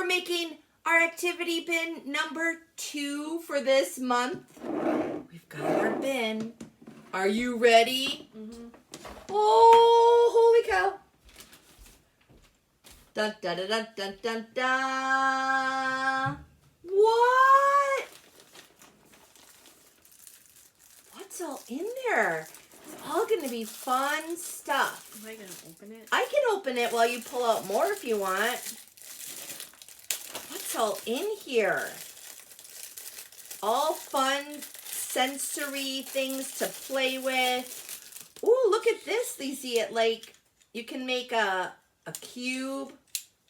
making our activity bin number 2 for this month. We've got our bin. Are you ready? Mm-hmm. Oh, holy cow. Dun dun dun dun dun dun dun. What? What's all in there? It's all going to be fun stuff. Am I going to open it? I can open it while you pull out more if you want. What's all in here? All fun, sensory things to play with. Ooh, look at this, Lizzie. It like, you can make a cube.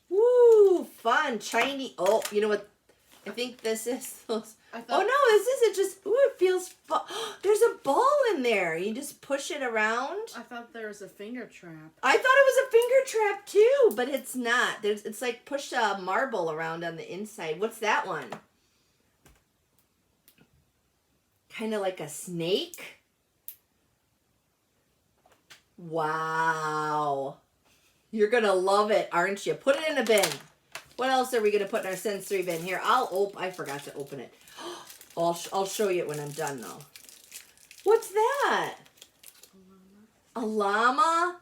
Woo, fun, shiny. Oh, you know what? I think this is. Oh no, this isn't just. Ooh, it feels fun. There's a ball in there. You just push it around. I thought there was a finger trap. I thought it was a finger trap too, but it's not. It's like push a marble around on the inside. What's that one? Kind of like a snake. Wow. You're going to love it, aren't you? Put it in a bin. What else are we going to put in our sensory bin? Here, I forgot to open it. I'll show you it when I'm done, though. What's that? A llama?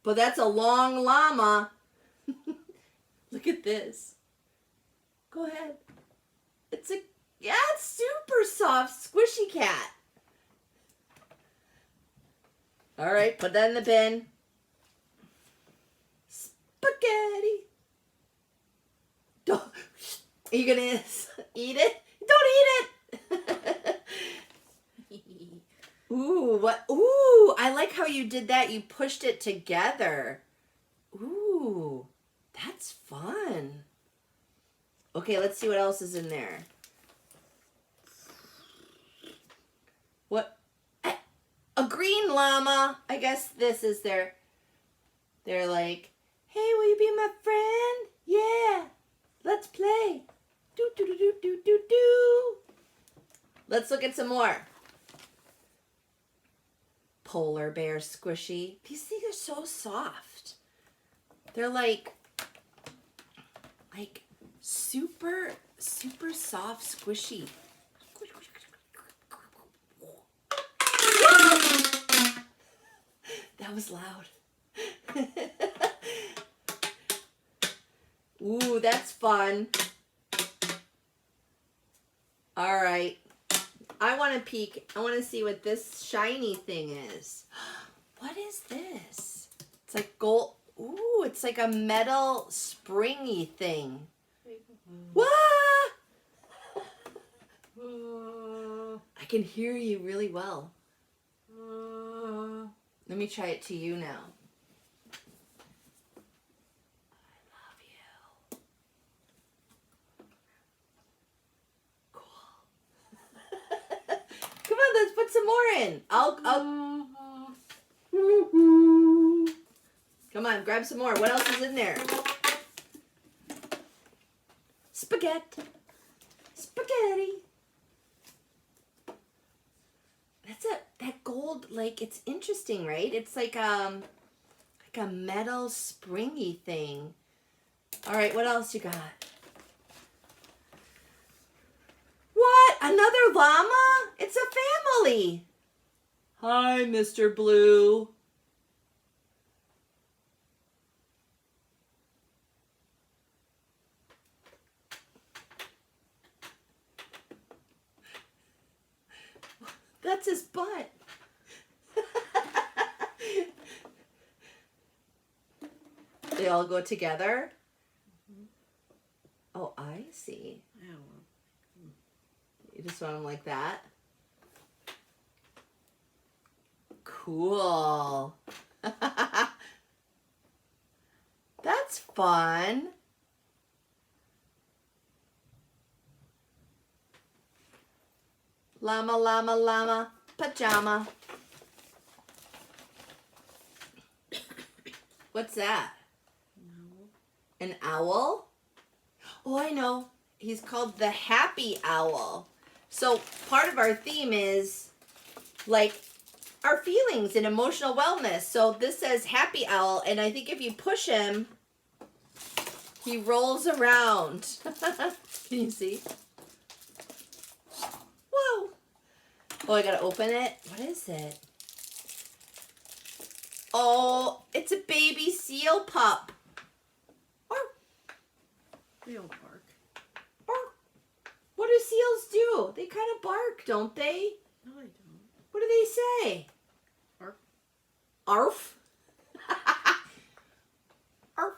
But that's a long llama. Look at this. Go ahead. It's super soft, squishy cat. All right, put that in the bin. Spaghetti. Are you gonna eat it? Don't eat it. Ooh, what? Ooh, I like how you did that. You pushed it together. Ooh, that's fun. Okay, let's see what else is in there. What? A green llama. I guess this is their. They're like, hey, will you be my friend? Yeah, let's play. Do do do do do do do. Let's look at some more. Polar bear squishy. These things are so soft. They're like super soft, squishy. That was loud. Ooh, that's fun. All right. I want to peek. I want to see what this shiny thing is. What is this? It's like gold. Ooh, it's like a metal springy thing. What? I can hear you really well. Let me try it to you now. I love you. Cool. Come on, let's put some more in. Come on, grab some more. What else is in there? Spaghetti. Spaghetti. That gold, like, it's interesting, right? It's like a metal springy thing. All right, what else you got? What? Another llama? It's a family. Hi, Mr. Blue. That's his butt. They all go together? Mm-hmm. Oh, I see. You just want them like that? Cool. That's fun. Llama, llama, llama, pajama. What's that? No. An owl? Oh, I know. He's called the happy owl. So part of our theme is like our feelings and emotional wellness. So this says happy owl, and I think if you push him, He rolls around. Can you see? Whoa. Oh, I gotta open it. What is it? Oh, it's a baby seal pup. They don't bark. Bark. What do seals do? They kind of bark, don't they? No, they don't. What do they say? Arf. Arf. Arf.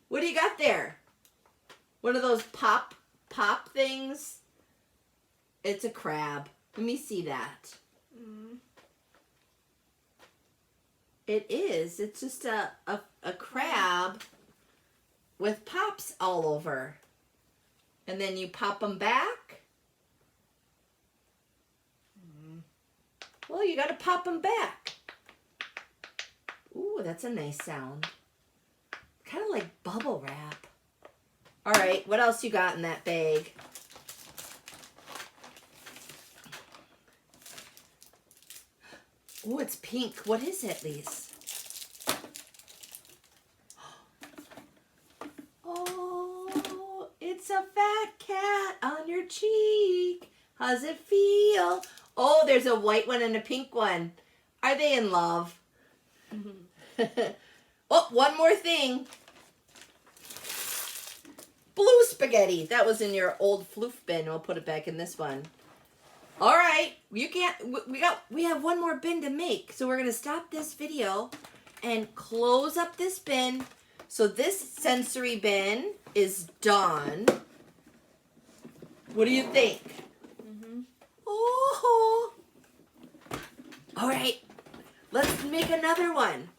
What do you got there? One of those pop things? It's a crab. Let me see that. It is. It's just a crab with pops all over. And then you pop them back. Well, you got to pop them back. Ooh, that's a nice sound. Kind of like bubble wrap. All right, what else you got in that bag? Ooh, it's pink. What is it, Lise? Oh, it's a fat cat on your cheek. How's it feel? Oh, there's a white one and a pink one. Are they in love? Oh, one more thing. Blue spaghetti. That was in your old floof bin. We'll put it back in this one. All right, you can't. We have one more bin to make, so we're gonna stop this video and close up this bin. So this sensory bin is done. What do you think? Oh. All right, let's make another one.